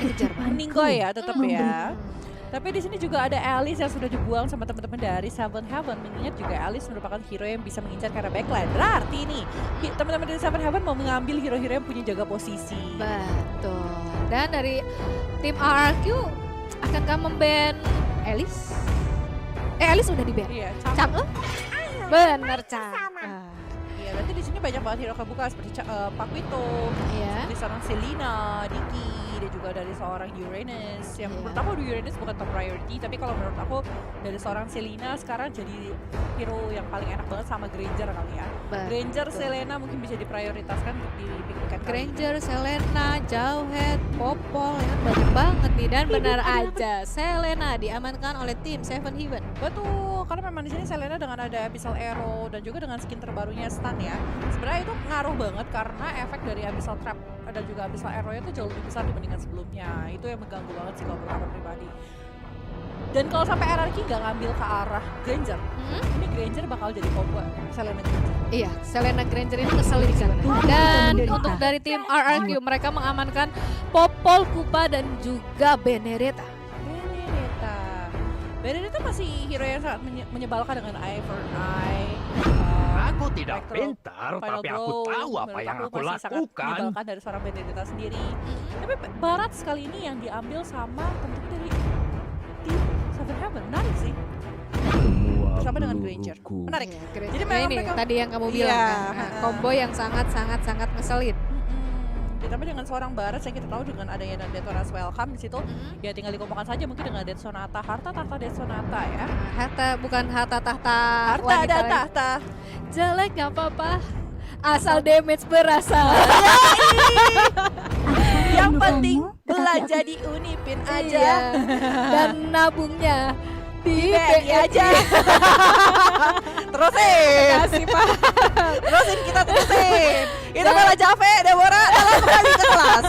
kejar banget. meninggoy ya tetap ya. Tapi di sini juga ada Alice yang sudah dibuang sama teman-teman dari Seven Heaven. Mengingat juga Alice merupakan hero yang bisa mengincar ke arah backline. Berarti nih teman-teman dari Seven Heaven mau mengambil hero-hero yang punya jaga posisi. Betul. Dan dari tim RRQ akankah memban Alice? Alice udah di-ban. Iya, Chang'e? Bener Chang. Iya, berarti di sini banyak banget hero kebuka seperti Paquito, Iya. dari seorang Selena, Diki, dan juga dari seorang Uranus. Yang Iya. menurut aku Uranus bukan top priority, tapi kalau menurut aku dari seorang Selena sekarang jadi hero yang paling enak banget sama Granger kali ya. Granger, Selena mungkin bisa diprioritaskan untuk dipikirkan. Granger, Selena, Jauhead, Popol, ya kan banyak banget nih. Dan benar aja Selena diamankan oleh tim Seven Heaven. Betul, karena memang di sini Selena dengan ada Abyssal Arrow dan juga dengan skin terbarunya Stun ya. Sebenarnya itu ngaruh banget karena efek dari Abyssal Trap dan juga Abyssal Arrow itu jauh lebih besar dibandingkan sebelumnya. Itu yang mengganggu banget sih kalau menurut aku pribadi. Dan kalau sampai RRQ nggak ngambil ke arah Granger, ini Granger bakal jadi combo Selena Granger. Iya, Selena Granger ini ngeselin sebenarnya. Dan untuk dari tim RRQ mereka mengamankan Popol, Kupa dan juga Benedetta. Benedetta masih hero yang sangat menyebalkan dengan Eye for Eye. Aku tidak Spectral, pintar, Final tapi aku Blow, tahu apa menurut yang aku masih sangat lakukan. menyebalkan dari seorang Benedetta sendiri. Tapi Barat sekali ini yang diambil sama teman-teman dari tim Seven Heaven. Menarik sih. Bersama dengan Granger. Menarik. Jadi Jadi memang ini mereka tadi yang kamu bilang Iya, kan, combo yang sangat ngeselin. ditambah dengan seorang Barat yang kita tahu dengan adanya dan Detona's Welcome di situ, ya tinggal dikompokkan saja mungkin dengan Death Sonata, harta Death Sonata ya. Harta bukan harta tahta Harta wanita ada lagi. tahta. Jelek gak apa-apa, asal damage berasa. Yang penting belanja di Unipin aja. Iya. Dan nabungnya di BNI aja. Terusin. Kasih Pak. Terusin kita terusin. Itu malah Jave, Deborah dalam kembali ke kelas.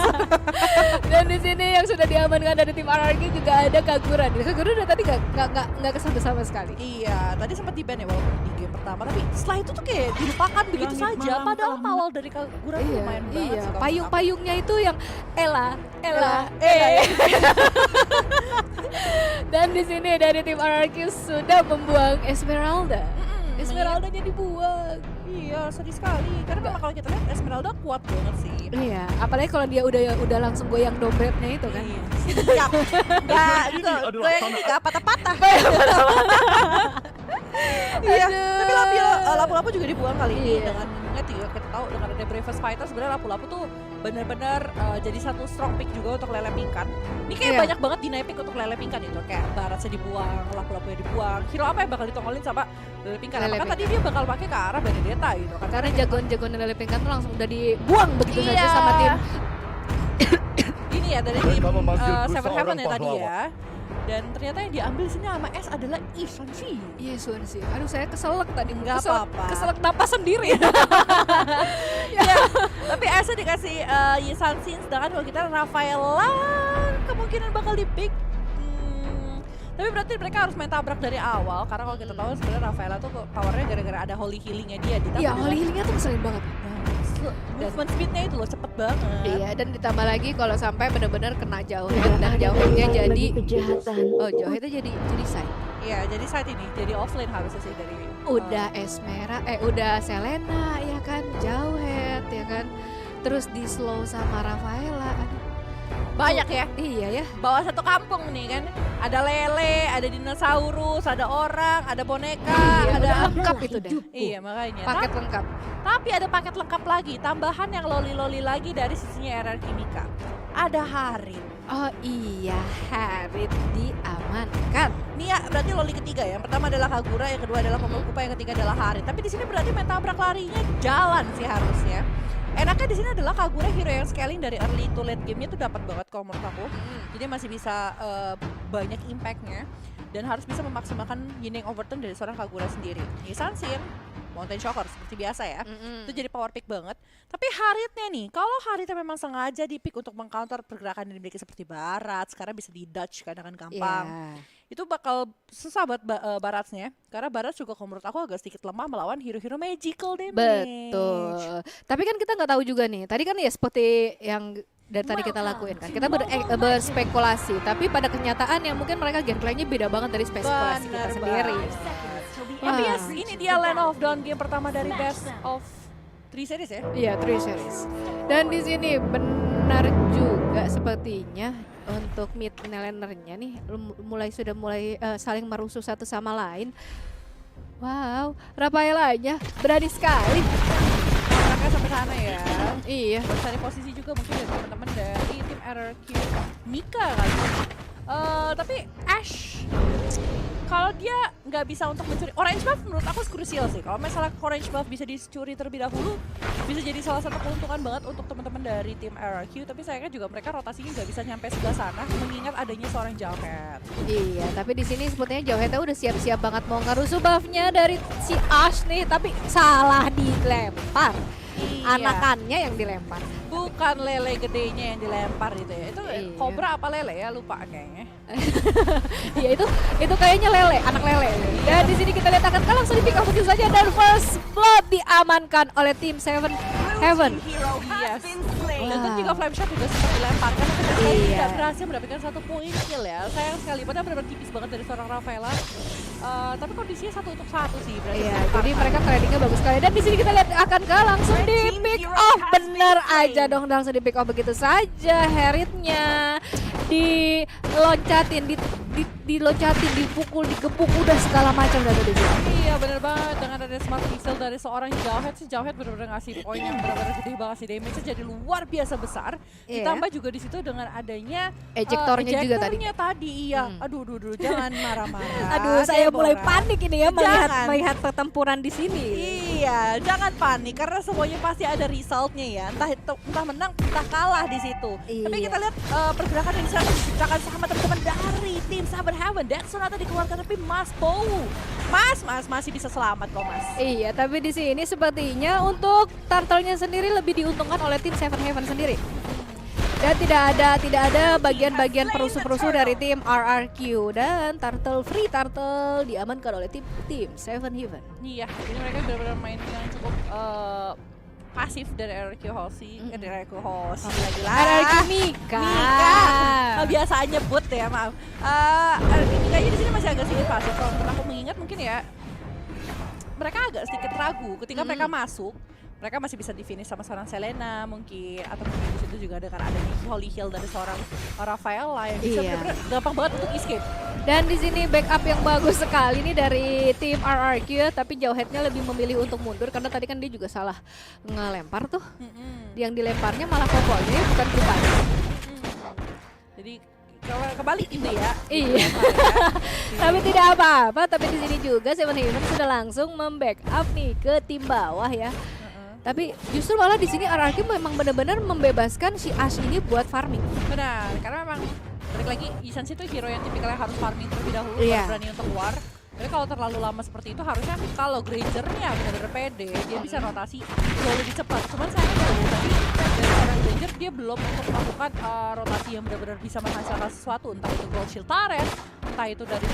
Dan di sini yang sudah diamankan dari tim RRQ juga ada Kagura. Kagura udah tadi nggak kesampe sama sekali. Iya, tadi sempat di-ban ya walaupun di game pertama, tapi setelah itu tuh kayak dilupakan begitu saja. Padahal awal dari Kagura tuh lumayan banget sih kalau Payung-payungnya itu yang Ella. Dan di sini dari tim RRQ sudah membuang Esmeralda. Esmeraldanya dibuang. Iya, sedih sekali. Karena memang kalau kita lihat Esmeralda kuat banget sih. Iya, apalagi kalau dia udah langsung goyang dompetnya itu kan. Iya, siap. Nggak, Ini adalah goyang tanah ini nggak patah-patah. Iya, tapi lapu-lapu juga dibuang kali ini Iya. dengan kita tahu dengan ada Bravest Fighter sebenarnya lapu-lapu tuh benar-benar jadi satu strong pick juga untuk Lele Pingkan. Ini kayak Iya. banyak banget deny pick untuk Lele Pingkan itu, kayak Baratnya dibuang, lapu-lapunya dibuang. Hero apa yang bakal ditongolin sama Lele Pingkan? Lele Apakah tadi dia bakal pakai ke arah Benedetta gitu kan? Karena jagoan-jagoan Lele Pingkan tuh langsung udah dibuang begitu Iya. saja sama tim. Ini ya dari tim Mereka memanggilku Seven seorang Heaven ya tadi pahlawan. ya. Dan ternyata yang diambil di sini sama S adalah Isanshi. Yes, sih. Aduh, saya keselak tadi. Nggak apa-apa. Keselak napas sendiri. Ya, tapi S dikasih Isanshi, sedangkan kalau kita Rafaela kemungkinan bakal di pick. Tapi berarti mereka harus main tabrak dari awal karena kalau kita tahu sebenarnya Rafaela tuh powernya gara-gara ada holy healingnya dia ditambah Iya, dengan- holy healingnya tuh ngeselin banget. movement speednya itu loh cepet banget. Iya, dan ditambah lagi kalau sampai benar-benar kena Jauhead dan Jauheadnya jadi kejahatan. oh Jauheadnya jadi side. Iya, jadi saat ini jadi offlane harusnya sih dari Udah Esmera, udah Selena ya kan, Jauhead ya kan. Terus di slow sama Rafaela. Aduh, banyak ya. iya ya. Bawa satu kampung nih kan. Ada lele, ada dinosaurus, ada orang, ada boneka, Iya, ada udah lengkap itu deh. Iya, makanya. Paket lengkap. Tapi ada paket lengkap lagi, tambahan yang loli-loli lagi dari sisinya RRQ Mika. Ada Harit. Oh iya, Harit diamankan. Ini ya berarti loli ketiga ya. Yang pertama adalah Kagura, yang kedua adalah Popol Kupa, yang ketiga adalah Harit. Tapi di sini berarti main tabrak larinya jalan sih harusnya. Enaknya di sini adalah Kagura hero yang scaling dari early to late game-nya tuh dapat banget kalau menurut aku. Jadi masih bisa banyak impact-nya dan harus bisa memaksimalkan Yining Overturn dari seorang Kagura sendiri. Sansin, Mountain Shocker seperti biasa ya. Itu jadi power pick banget. Tapi Haritnya nih, kalau Haritnya memang sengaja di pick untuk mengcounter pergerakan yang dimiliki seperti Barat, sekarang bisa di dodge kadang gampang. Itu bakal susah buat Baratnya, karena Barat juga kalau menurut aku agak sedikit lemah melawan hero-hero magical damage. Betul. Tapi kan kita nggak tahu juga nih. Tadi kan ya seperti yang dari tadi kita lakuin kan. Kita berspekulasi, tapi pada kenyataan yang mungkin mereka gameplaynya beda banget dari spekulasi kita Benar sendiri. Tapi Wah. yes, ini dia Land of Dawn game pertama dari Best of 3 series ya. Iya, 3 series. Dan di sini benar juga sepertinya untuk mid lanernya nih sudah mulai saling merusuh satu sama lain. Wow, Rafaelanya berani sekali. Mereka sampai sana ya. Iya. Buat cari posisi juga mungkin dari teman-teman dari tim RRQ Mika kali. Tapi Ash kalau dia nggak bisa untuk mencuri orange buff, menurut aku krusial sih. Kalau misalnya orange buff bisa dicuri terlebih dahulu, bisa jadi salah satu keuntungan banget untuk teman-teman dari tim RRQ. Tapi sayangnya juga mereka rotasinya nggak bisa nyampe sebelah sana, mengingat adanya seorang Jawhead. Iya, tapi di sini sepertinya Jawhead udah siap-siap banget mau ngerusuh buffnya dari si Ash nih, tapi salah dilempar. Iya. Anakannya yang dilempar. Bukan lele gedenya yang dilempar itu ya. Itu Iya. kobra apa lele ya, lupa kayaknya. Iya itu kayaknya lele, anak lele. Dan di sini kita lihat akan langsung di pick up begitu saja dan first blood diamankan oleh tim Seven Heaven. Yes. Dan itu juga flame shot juga sempat dilempar karena Iya. tidak berhasil mendapatkan 1 poin kill ya. Sayang sekali, padahal benar-benar tipis banget dari seorang Rafaela. Tapi kondisinya 1 untuk 1 sih berarti. Iya, jadi mereka tradingnya bagus sekali. Dan di sini kita lihat akankah langsung di pick off, bener aja dong, langsung di pick off begitu saja. Heritnya diloncatin, diloncatin, dipukul, digepuk, udah segala macam udah ada di sini. Iya bener banget, dengan ada smart pixel dari seorang Jawhead sih, Jawhead bener-bener ngasih poin yang bener-bener gede banget sih, damage-nya jadi luar biasa besar. Iya. Ditambah juga di situ dengan adanya Ejektornya juga tadi. iya. Aduh, jangan marah-marah. Aduh, saya mulai Deborah. panik ini ya Jangan. melihat pertempuran di sini. Iya, jangan panik karena semuanya pasti ada resultnya ya. Entah menang, entah kalah di situ. Tapi Iya. kita lihat pergerakan yang sangat diciptakan sama teman-teman dari tim Saber Heaven. Dan Sonata dikeluarkan tapi Mas Bow. Mas masih bisa selamat kok Mas. Iya, tapi di sini sepertinya untuk turtle-nya sendiri lebih diuntungkan oleh tim Seven Heaven sendiri. Dan tidak ada bagian-bagian perusuh-perusuh dari tim RRQ dan free turtle diamankan oleh tim Seven Heaven. Iya, ini mereka benar-benar main yang cukup pasif dari RRQ Hoshi, dari RRQ Hoshi lagi lah. RRQ Mika. Biasa nyebut ya, maaf. RRQ Mika di sini masih agak sedikit pasif. Kalau menurut aku mengingat mungkin ya, mereka agak sedikit ragu ketika mereka masuk. Mereka masih bisa di finish sama seorang Selena mungkin, atau mungkin di situ juga dengan adanya Holy Hill dari seorang Rafaela yang bisa Iya. benar-benar gampang banget untuk escape. Dan di sini backup yang bagus sekali nih dari tim RRQ ya, tapi Jawhead-nya lebih memilih untuk mundur karena tadi kan dia juga salah ngelempar tuh. Yang dilemparnya malah popolnya bukan kupanya. Jadi kebalik gitu ya. Iya. Tapi tidak apa-apa, tapi di sini juga Seven Heaven sudah langsung membackup nih ke tim bawah ya. Tapi justru malah di sini RRQ memang benar-benar membebaskan si Ash ini buat farming. Benar, karena memang balik lagi Isan itu hero yang tipikalnya harus farming terlebih dahulu Iya. baru berani untuk keluar. Tapi kalau terlalu lama seperti itu harusnya kalau Granger-nya benar-benar pede, dia bisa rotasi jauh lebih cepat. Cuman saya tadi dari seorang Granger dia belum untuk melakukan rotasi yang benar-benar bisa menghasilkan sesuatu, entah itu Gold Shield Turret, entah itu dari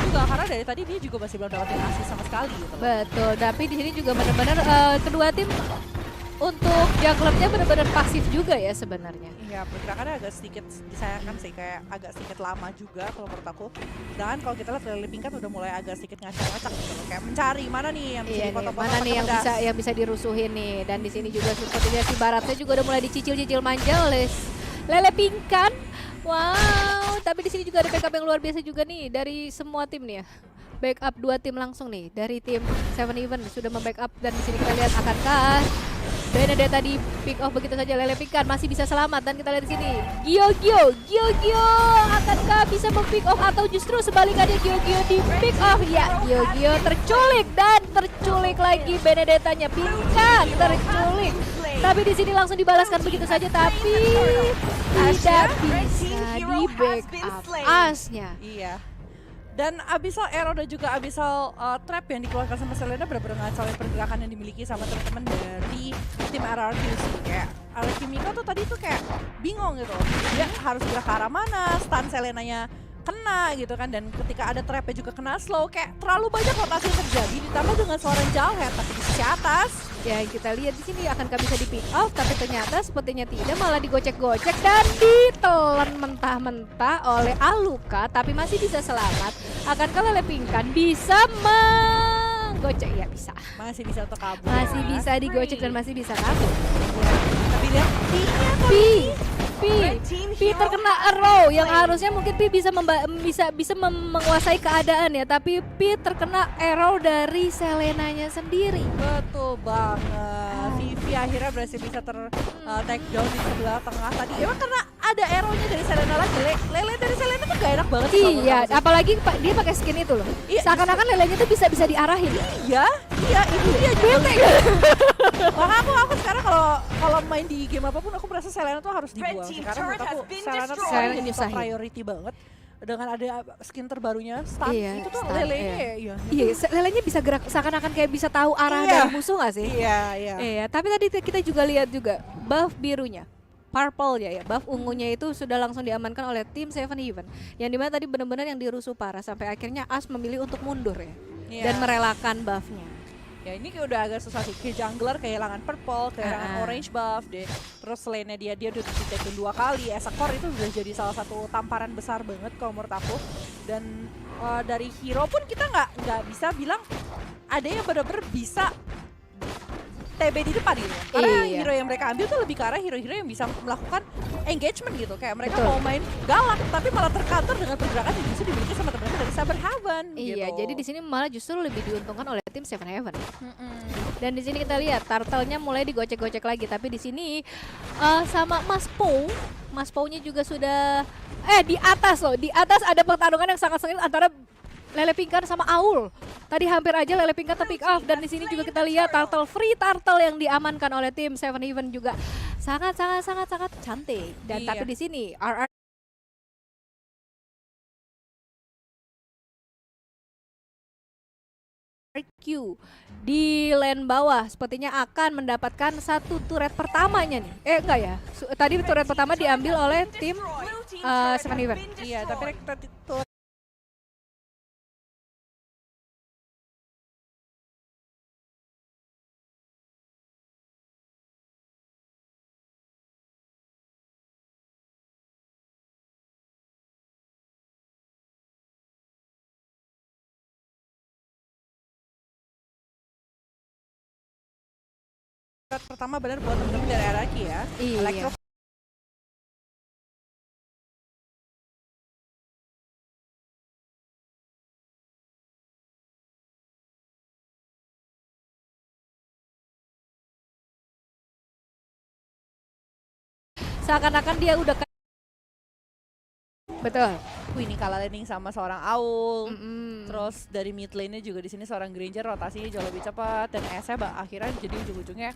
juga karena dari tadi dia juga masih belum dapetin asis sama sekali gitu. Betul, tapi di sini juga benar-benar kedua tim untuk junglernya benar-benar pasif juga ya sebenarnya. Iya, pergerakannya agak sedikit disayangkan sih, kayak agak sedikit lama juga kalau menurut aku. Dan kalau kita lihat dari Pingkat udah mulai agak sedikit ngacak-ngacak gitu loh, kayak mencari mana nih yang bisa Iya nih, dipotong-potong mana nih pakai pedas. yang bisa dirusuhin nih. Dan di sini juga sepertinya si Baratnya juga udah mulai dicicil-cicil manja oleh Lele Pingkan. Wow, tapi di sini juga ada backup yang luar biasa juga nih dari semua tim nih ya. Backup 2 tim langsung nih dari tim Seven Heaven sudah membackup, dan di sini kita lihat akankah Benedetta di pick off begitu saja. Lele Pingkan masih bisa selamat, dan kita lihat di sini Gio akankah bisa mempick off atau justru sebaliknya Gio di pick off ya. Gio terculik dan terculik lagi Benedettanya. Pingkan terculik. Tapi di sini langsung dibalaskan begitu saja, tapi tidak bisa di backup Asnya. Iya. Dan Abyssal Arrow dan juga Abyssal Trap yang dikeluarkan sama Selena benar-benar ngacauin pergerakan yang dimiliki sama teman-teman dari tim RRQ sih. Kayak RRQ Mika tuh tadi tuh kayak bingung gitu. Dia harus gerak ke arah mana, stun Selenanya kena gitu kan, dan ketika ada trapnya juga kena slow, kayak terlalu banyak rotasi yang terjadi ditambah dengan seorang Jawhead. Tapi di sisi atas Ya kita lihat di sini akankah bisa di pick off, tapi ternyata sepertinya tidak, malah digocek-gocek dan ditelan mentah-mentah oleh Aluka, tapi masih bisa selamat. Akankah Lele Pingkan bisa menggocek? Ya bisa. masih bisa untuk kabur. Masih bisa digocek dan masih bisa kabur. Ya, tapi lihat P-nya Pi terkena arrow yang harusnya mungkin Pi bisa menguasai keadaan ya, tapi Pi terkena arrow dari Selenanya sendiri. betul banget. Vivi akhirnya berhasil bisa take down di sebelah tengah tadi. Emang karena ada arrow-nya dari Selena lagi, Lele dari Selena tuh gak enak banget sih kalau Iya, menurut aku sih. apalagi dia pakai skin itu loh. Iya, Seakan-akan lelenya tuh bisa diarahin. Iya, itu dia bete. Makanya aku sekarang kalau main di game apapun aku merasa Selena tuh harus dibuang. Sekarang menurut aku Selena tuh Selena jadi top nyusahin. priority banget. Dengan ada skin terbarunya Stun, Iya, itu tuh Stun, lelenya ya. Iya, lelenya bisa gerak seakan-akan kayak bisa tahu arah Iya. dari musuh gak sih? Iya, iya. Iya, tapi tadi kita juga lihat juga buff birunya. Purple ya, buff ungunya itu sudah langsung diamankan oleh tim Seven Heaven. Yang dimana tadi benar-benar yang dirusuh parah sampai akhirnya As memilih untuk mundur ya. Iya. Dan merelakan buffnya. Ya ini kayak udah agak susah sih, ke jungler kehilangan purple, kehilangan Ah. orange buff deh. Terus lainnya dia udah di-take 2 kali. As a core itu udah jadi salah satu tamparan besar banget kalau menurut aku. Dan dari hero pun kita nggak bisa bilang ada yang benar-benar bisa TB di depan gitu. Karena Iya. hero yang mereka ambil tuh lebih ke arah hero-hero yang bisa melakukan engagement gitu. Kayak mereka Betul. mau main galak tapi malah tercounter dengan pergerakan yang justru dimiliki sama teman-teman dari Saber Heaven Iya, gitu. jadi di sini malah justru lebih diuntungkan oleh tim Seven Heaven. Mm-mm. Dan di sini kita lihat turtle-nya mulai digocek-gocek lagi, tapi di sini sama Mas Pou-nya juga sudah di atas loh. Di atas ada pertarungan yang sangat sengit antara Lele Pingkan sama Aul. Tadi hampir aja Lele Pingkan pick off, dan di sini juga kita lihat free turtle yang diamankan oleh tim Seven Heaven juga sangat cantik. Dan Iya. tapi di sini RR Q di lane bawah sepertinya akan mendapatkan satu turret pertamanya nih. Enggak ya. Tadi turret pertama diambil oleh tim Seven Heaven. Iya, tapi itu pertama benar buat temen-temen dari Araki ya. Iya. Elektro Seakan-akan dia udah betul. ini kalah landing sama seorang Aul. Mm-mm. Terus dari mid lane-nya juga di sini seorang Granger rotasinya jauh lebih cepat, dan ES-nya akhirnya jadi ujung-ujungnya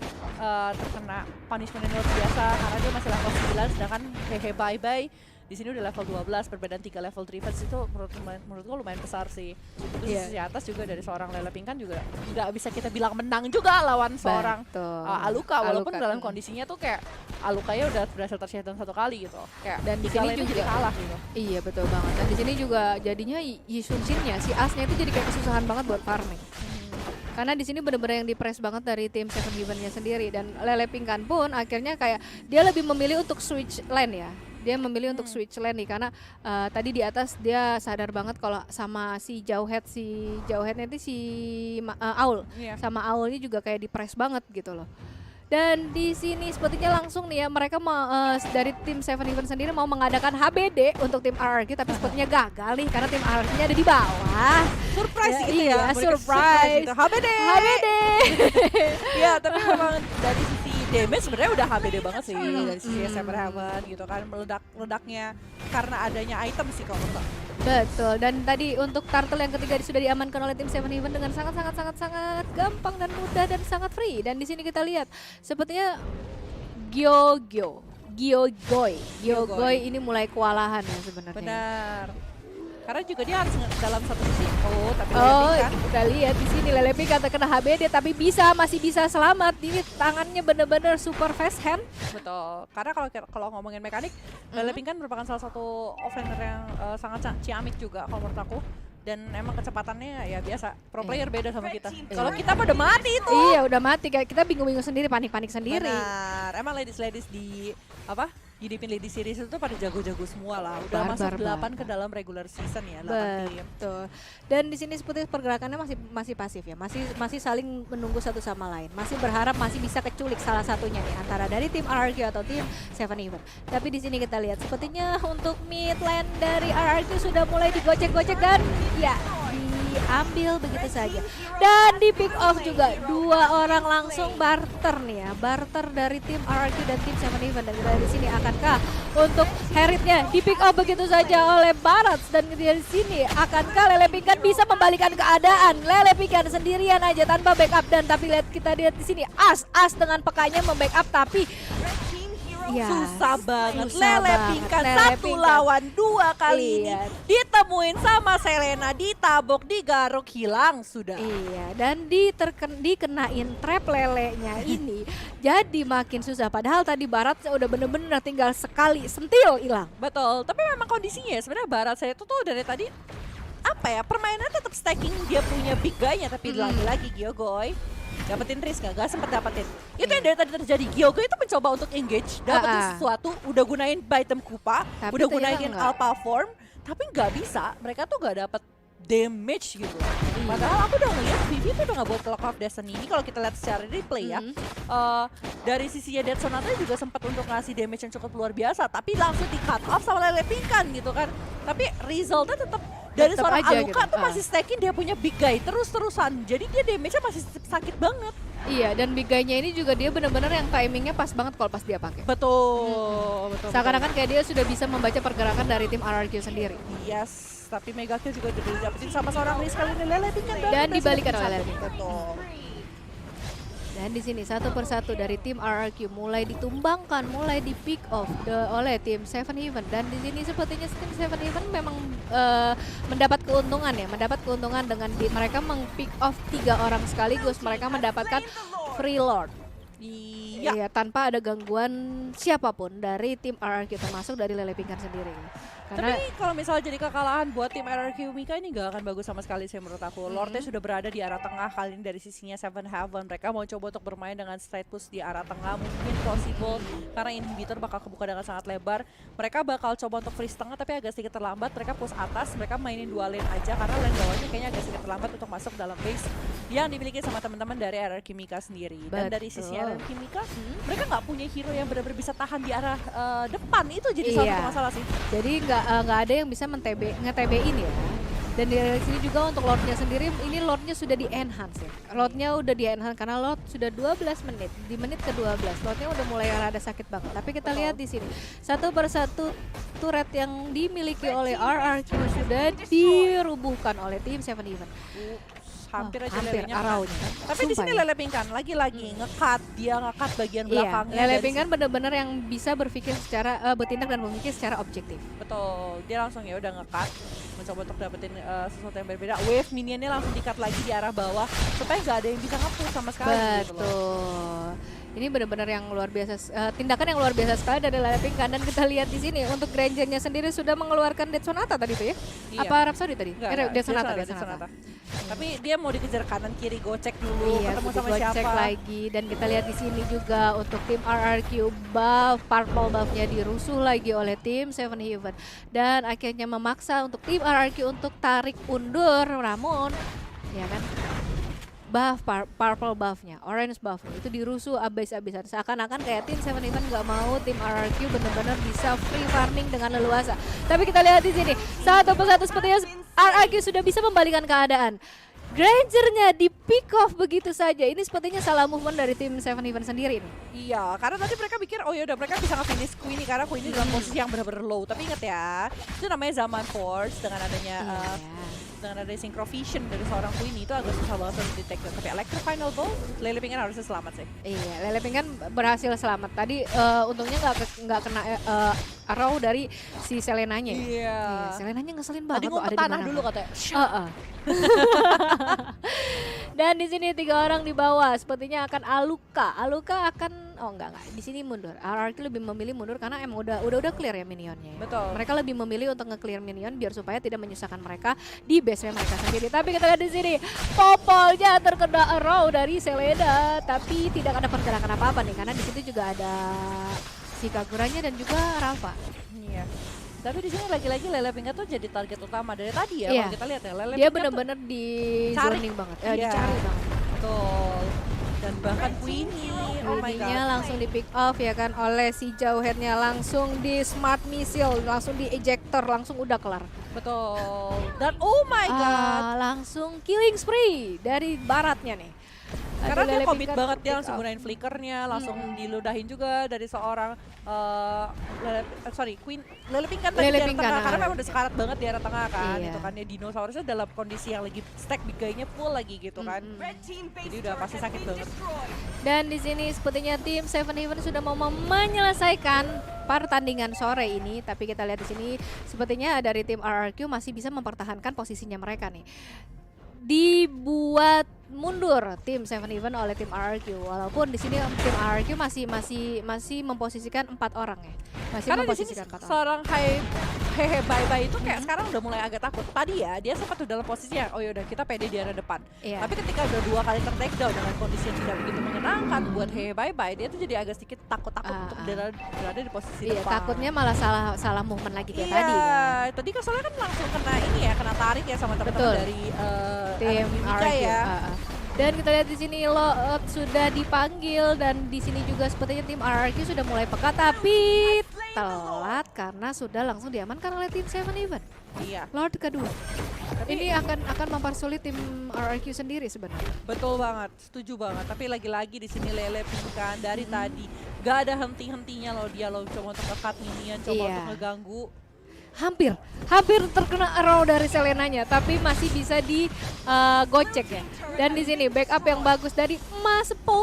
terkena punishment yang luar biasa karena dia masih level 9, sedangkan hehe bye bye di sini udah level 12, perbedaan 3 level defense itu menurutku lumayan besar sih. Terus di Iya. sisi atas juga dari seorang Lele Pingkan juga nggak bisa kita bilang menang juga lawan seorang Betul. Aluka, walaupun Aluka. dalam kondisinya tuh kayak Alukanya udah berhasil tershadowing 1 kali gitu. Kayak Dan di tiga sini lane-nya juga jadi kalah gitu. Iya betul banget. Dan di sini juga jadinya Yisun Shin-nya si Asnya itu jadi kayak kesusahan banget buat farming. Karena di sini benar-benar yang di-press banget dari tim Seven Heaven-nya sendiri, dan Lele Pingkan pun akhirnya kayak dia lebih memilih untuk switch lane ya. Dia memilih untuk switch lane nih karena tadi di atas dia sadar banget kalau sama si Jauhead-nya itu Aul. Iya. Sama Aulnya juga kayak di-press banget gitu loh. Dan di sini sepertinya langsung nih ya mereka dari tim Seven Heaven sendiri mau mengadakan HBD untuk tim RRQ, tapi sepertinya gagal nih karena tim RRQ-nya ada di bawah. Surprise Ya, gitu iya, ya. Mereka surprise. gitu. HBD. HBD. Iya, tapi memang dari sisi damage sebenarnya udah HBD banget sih dari sisi Saber Heaven gitu kan, meledak-ledaknya karena adanya item sih kalau menurut aku. Betul, dan tadi untuk turtle yang ketiga sudah diamankan oleh tim Seven Heaven dengan sangat gampang dan mudah dan sangat free. Dan di sini kita lihat sepertinya Gyogoy ini mulai kewalahan ya sebenarnya. Benar. Karena juga dia harus dalam satu sisi. Tapi Oh, kan. udah lihat di sini Lele Pink terkena HBD tapi masih bisa selamat. Ini tangannya bener-bener super fast hand. Betul. Karena kalau ngomongin mekanik, Lele Pink kan merupakan salah satu offlaner yang sangat ciamik juga kalau menurut aku. Dan emang kecepatannya ya biasa, pro player beda sama kita. Kalau kita mah udah mati itu. Iya, udah mati. Kayak kita bingung-bingung sendiri, panik-panik sendiri. Benar. Emang ladies di Unipin Lady Series itu pada jago-jago semua lah. Udah masuk 8 ke dalam regular season ya, 8 tim. Betul. Dan di sini seperti pergerakannya masih pasif ya. Masih saling menunggu satu sama lain. Masih berharap masih bisa keculik salah satunya nih antara dari tim RRQ atau tim Seven Even. Tapi di sini kita lihat sepertinya untuk mid lane dari RRQ sudah mulai digocek-gocek dan ya diambil begitu saja. Dan di pick off juga 2 orang langsung barter nih ya. Barter dari tim RRQ dan tim Seven Even. Dan kita di sini akankah untuk Heritnya di pick off begitu saja oleh Barats. Dan dari sini akankah Lele Pink bisa membalikan keadaan. Lele Pink sendirian aja tanpa backup. Dan tapi kita lihat di sini As dengan pekanya membackup tapi ya, susah banget. susah Lele banget. Pink kan Lele 1 Pink kan. lawan 2 kali ini. Iya. Ditemuin sama Selena, ditabok, digaruk, hilang sudah. Iya, dan dikenain trap lelenya ini jadi makin susah. Padahal tadi Barat udah bener-bener tinggal sekali sentil hilang. Betul, tapi memang kondisinya ya, sebenarnya Barat saya itu tuh dari tadi permainannya tetap stacking dia punya big guy-nya, tapi lagi-lagi Gyogoy dapetin risk gak sempet dapetin. Itu yang dari tadi terjadi, Gyogoy itu mencoba untuk engage, dapetin sesuatu, udah gunain item Kupa, Tapi udah ternyata gunain enggak. Alpha Form, tapi nggak bisa, mereka tuh nggak dapet damage gitu. Padahal aku udah ngeliat Vivi tuh udah nggak buat Clock of Destiny ini kalau kita lihat secara replay ya. Dari sisinya Dead Sonata juga sempat untuk ngasih damage yang cukup luar biasa, tapi langsung di cut off sama Lele Pink kan gitu kan. Tapi resultnya tetap dari Tetep seorang aja Aluka gitu. tuh masih stacking, dia punya big guy terus-terusan. Jadi dia damage-nya masih sakit banget. Iya, dan big guy-nya ini juga dia bener-bener yang timingnya pas banget kalau pas dia pakai. Betul. Seakan-akan kayak dia sudah bisa membaca pergerakan dari tim RRQ sendiri. Yes, tapi Mega Kill juga udah didapetin sama seorang Riz kali ini. Lele Pink kan Dan dibalikan oleh Lele Pink. Betul. Dan di sini satu persatu dari tim RRQ mulai ditumbangkan, mulai di pick off oleh tim Seven Heaven. Dan di sini sepertinya tim Seven Heaven memang mendapat keuntungan ya, dengan mereka meng-pick off 3 orang sekaligus. Mereka mendapatkan free lord. Iya, tanpa ada gangguan siapapun dari tim RRQ termasuk dari Lele Pink sendiri. Karena Tapi kalau misalnya jadi kekalahan buat tim RRQ Mika ini gak akan bagus sama sekali sih menurut aku. Lordnya sudah berada di arah tengah, kali ini dari sisinya Seven Heaven. Mereka mau coba untuk bermain dengan straight push di arah tengah, mungkin possible karena inhibitor bakal kebuka dengan sangat lebar. Mereka bakal coba untuk freeze tengah tapi agak sedikit terlambat. Mereka push atas, mereka mainin 2 lane aja karena lane bawahnya kayaknya agak sedikit terlambat untuk masuk dalam base yang dimiliki sama teman-teman dari RRQ Mika sendiri. Dan dari sisi RRQ Mika, mereka nggak punya hero yang benar-benar bisa tahan di arah depan. Itu jadi salah satu masalah sih. Jadi nggak ada yang bisa nge-TB-in ya. Dan dari sini juga untuk Lordnya sendiri, ini Lordnya sudah di-enhance ya. Lordnya udah di-enhance karena Lord sudah 12 menit. Di menit ke-12, Lordnya udah mulai rada sakit banget. Tapi kita lihat di sini, satu persatu turret yang dimiliki oleh RRQ sudah dirubuhkan oleh tim Seven Even. Hampir aja hampir Lelenya araunya. kena. Tapi di sini Sumpah ya. Lele Pink kan lagi-lagi nge-cut, dia nge-cut bagian Iya, belakangnya. Lele dari Pink kan benar-benar yang bisa berpikir secara bertindak dan memikir secara objektif. Betul, dia langsung ya udah nge-cut, mencoba untuk dapetin sesuatu yang berbeda. Wave minionnya langsung di-cut lagi di arah bawah supaya nggak ada yang bisa nge-push sama sekali gitu loh. Betul. Ini benar-benar yang luar biasa, tindakan yang luar biasa sekali dari Lele Pink kan. Dan kita lihat di sini untuk Grangernya sendiri sudah mengeluarkan Dead Sonata tadi tuh ya. Iya. Apa Rhapsody tadi? Enggak, Dead Sonata, Dead Sonata. Tapi dia mau dikejar kanan kiri, gocek dulu, Iya, ketemu sama cek siapa. lagi. Dan kita lihat di sini juga untuk tim RRQ buff, purple buffnya dirusuh lagi oleh tim Seven Heaven. Dan akhirnya memaksa untuk tim RRQ untuk tarik undur, namun ya kan buff, purple buffnya, orange buffnya itu dirusuh abis-abisan. Seakan-akan kayak tim Seven Heaven nggak mau tim RRQ benar-benar bisa free farming dengan leluasa. Tapi kita lihat di sini satu persatu sepertinya RRQ sudah bisa membalikan keadaan. Grangernya di pick off begitu saja. Ini sepertinya salah movement dari tim Seven Heaven sendiri nih. Iya, karena tadi mereka pikir oh yaudah mereka bisa nge-finish Queenie karena Queenie dalam posisi yang benar-benar low. Tapi ingat ya, itu namanya zaman Force dengan adanya dengan ada Synchrovision dari seorang Queenie itu agak susah banget untuk di-take down. Tapi Electro Final Ball, Lele Pink kan harusnya selamat sih. Iya, Lele Pink kan berhasil selamat. Tadi untungnya nggak kena arrow dari si Selenanya. Ya? Iya. Selenanya ngeselin Tadi banget loh ngumpet ada di tanah mana. dulu katanya. Dan di sini 3 orang di bawah, sepertinya akan Aluka. Aluka akan enggak. Di sini mundur. RRQ lebih memilih mundur karena emang udah clear ya minionnya. Ya. Betul. Mereka lebih memilih untuk nge-clear minion biar supaya tidak menyusahkan mereka di base mereka sendiri. Tapi kita lihat di sini, Popolnya terkena arrow dari Selena, tapi tidak ada pergerakan apa-apa nih karena di situ juga ada si Kaguranya dan juga Rafa. Iya. Tapi di sini lagi-lagi Lele Pink tuh jadi target utama dari tadi ya. Iya. Kalau kita lihat ya, Lele Dia Pink tuh bener-bener di cari. zoning banget, Iya. dicari banget. betul. Dan bahkan Queenie, oh my Queenie-nya god. langsung di pick off ya kan oleh si Jauhead-nya, langsung di smart missile, langsung di ejector, langsung udah kelar. Betul. Dan oh my god. Langsung killing spree dari baratnya nih. Karena Ada dia Lele komit Pink banget, dia pick langsung off. gunain flickernya, langsung diludahin juga dari seorang Lele Pink kan tadi Lele di Pink arah tengah, kan, karena memang udah sekarat banget di arah tengah kan, Iya. itu kan ya dinosaurusnya dalam kondisi yang lagi stack big guy-nya full lagi gitu kan. Jadi udah pasti sakit banget. Dan di sini sepertinya tim Seven Heaven sudah mau menyelesaikan pertandingan sore ini, tapi kita lihat di sini sepertinya dari tim RRQ masih bisa mempertahankan posisinya mereka nih. Dibuat mundur tim Seven Heaven oleh tim RRQ, walaupun di sini tim RRQ masih memposisikan 4 orang ya. Masih Karena di sini memposisikan 4 orang. seorang Hehe Bye Bye itu kayak sekarang udah mulai agak takut. Tadi ya dia sempat tuh dalam posisi yang oh yaudah kita pede di arah depan. Iya. Tapi ketika udah 2 kali ter-take down dengan kondisi yang tidak begitu menyenangkan buat Hehe Bye Bye, dia tuh jadi agak sedikit takut-takut untuk berada di posisi Iya, depan. takutnya malah salah movement lagi kayak Iya, tadi kan. tadi kan soalnya kan langsung kena ini ya, kena tarik ya sama Betul. teman-teman dari Tim Mimika RRQ. ya. Dan kita lihat di sini Loot sudah dipanggil dan di sini juga sepertinya tim RRQ sudah mulai peka, tapi telat karena sudah langsung diamankan oleh tim Seven Heaven. Iya, Lord kedua. Tapi- Ini akan mempersulit tim RRQ sendiri sebenarnya. betul banget, setuju banget. Tapi lagi-lagi di sini Lele Pink kan dari tadi gak ada henti-hentinya loh dia loh coba untuk nge-cut minion, coba Iya. untuk ngeganggu. Hampir terkena arrow dari Selenanya, tapi masih bisa di gocek ya. Dan di sini backup yang bagus dari Mas Po.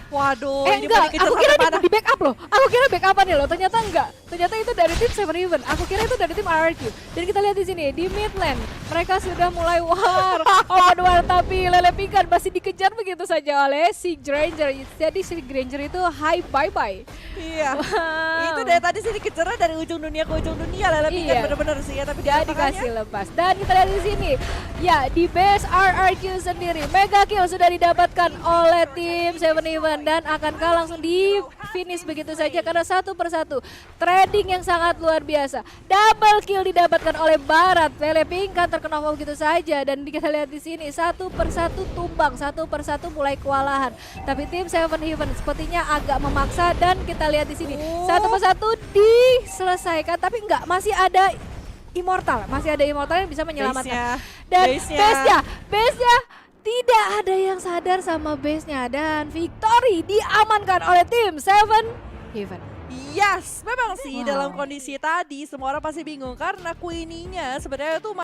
Waduh, ini Enggak, balik kejar aku kira sampai di backup loh. Aku kira backupannya loh, ternyata enggak. Ternyata itu dari tim Seven Heaven. Aku kira itu dari tim RRQ. Dan kita lihat di sini di mid lane, mereka sudah mulai war, open war, tapi Lele Pink kan masih dikejar begitu saja oleh si Granger. Jadi si Granger itu hi bye bye. Iya. Wow. Itu dari tadi sih dikejarnya dari ujung dunia ke ujung dunia Lele Pink kan Iya. bener-bener sih ya, tapi di Dia tengahnya- dikasih lepas. Dan kita lihat di sini, ya di base RRQ sendiri, mega kill sudah didapatkan oleh tim Seven Heaven dan akankah langsung di finish begitu saja karena satu persatu trading yang sangat luar biasa. Double kill didapatkan oleh Barat. Lele Pink kan terkena begitu saja dan kita lihat di sini satu persatu tumbang, satu persatu mulai kewalahan. Tapi tim Seven Heaven sepertinya agak memaksa dan kita lihat di sini satu persatu diselesaikan, tapi enggak, masih ada Immortal yang bisa menyelamatkan. Dan base-nya tidak ada yang sadar sama base-nya dan victory diamankan oleh tim Seven Heaven. Yes, memang sih Wow. dalam kondisi tadi semua orang pasti bingung karena Queenie-nya sebenarnya tuh